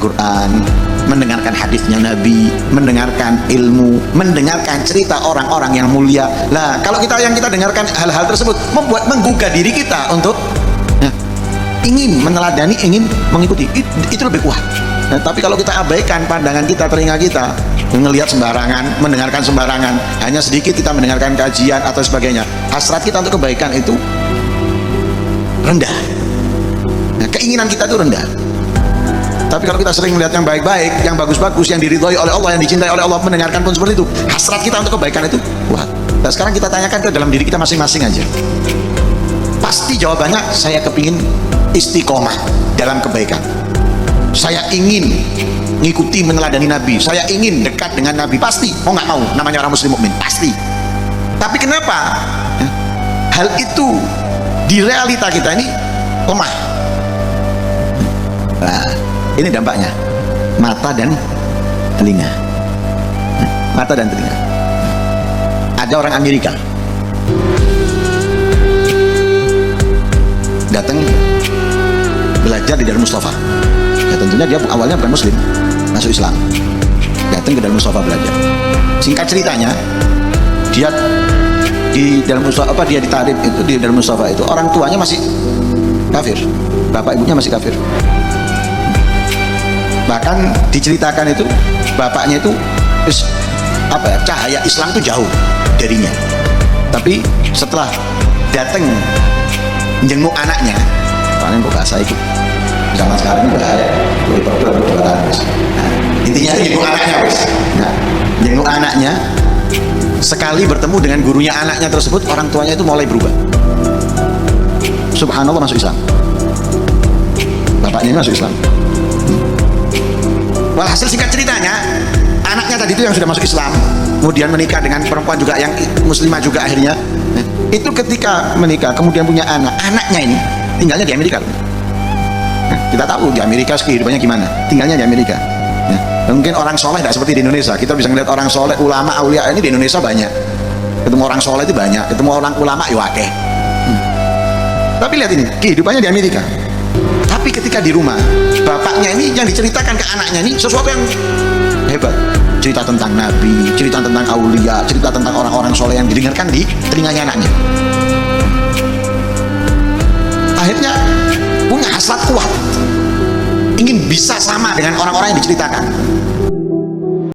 Al-Quran, mendengarkan hadisnya Nabi, mendengarkan ilmu, mendengarkan cerita orang-orang yang mulia. Nah, kalau yang kita dengarkan hal-hal tersebut menggugah diri kita untuk ingin meneladani, ingin mengikuti, itu lebih kuat. Nah, tapi kalau kita abaikan pandangan kita, telinga kita, ngelihat sembarangan, mendengarkan sembarangan, hanya sedikit kita mendengarkan kajian atau sebagainya, hasrat kita untuk kebaikan itu rendah. Nah, keinginan kita itu rendah. Tapi kalau kita sering melihat yang baik-baik, yang bagus-bagus, yang diridhoi oleh Allah, yang dicintai oleh Allah, mendengarkan pun seperti itu, hasrat kita untuk kebaikan itu kuat. Nah, sekarang kita tanyakan ke dalam diri kita masing-masing aja. Pasti jawabannya, saya kepingin istiqomah dalam kebaikan. Saya ingin ngikuti meneladani Nabi, saya ingin dekat dengan Nabi, pasti, mau nggak mau, namanya orang muslim mukmin, pasti. Tapi kenapa hal itu di realita kita ini lemah? Nah, ini dampaknya, mata dan telinga. Mata dan telinga. Ada orang Amerika datang belajar di Darul Mustafa. Ya tentunya dia awalnya bukan muslim, masuk Islam, datang ke Darul Mustafa belajar. Singkat ceritanya, dia di Darul Mustafa, dia ditarik itu di Darul Mustafa itu, orang tuanya masih kafir, bapak ibunya masih kafir. Bahkan diceritakan itu bapaknya itu cahaya Islam itu jauh darinya. Tapi setelah datang jenguk anaknya, paling kok bahasa itu zaman sekarang ini bahaya, intinya jenguk anaknya, jenguk anaknya. Sekali bertemu dengan gurunya anaknya tersebut, orang tuanya itu mulai berubah. Subhanallah, masuk Islam. Bapaknya ini masuk Islam. Walhasil singkat ceritanya, anaknya tadi itu yang sudah masuk Islam, kemudian menikah dengan perempuan juga yang muslimah juga akhirnya. Itu ketika menikah, kemudian punya anaknya ini tinggalnya di Amerika. Kita tahu di Amerika kehidupannya gimana, tinggalnya di Amerika. Mungkin orang soleh tidak seperti di Indonesia. Kita bisa melihat orang soleh, ulama, aulia ini di Indonesia banyak. Ketemu orang soleh itu banyak, ketemu orang ulama ya wakeh. Tapi lihat ini, kehidupannya di Amerika. Tapi ketika di rumah, bapaknya ini yang diceritakan ke anaknya ini sesuatu yang hebat. Cerita tentang Nabi, cerita tentang aulia, cerita tentang orang-orang soleh yang didengarkan di telinganya anaknya. Akhirnya punya hasrat kuat, ingin bisa sama dengan orang-orang yang diceritakan.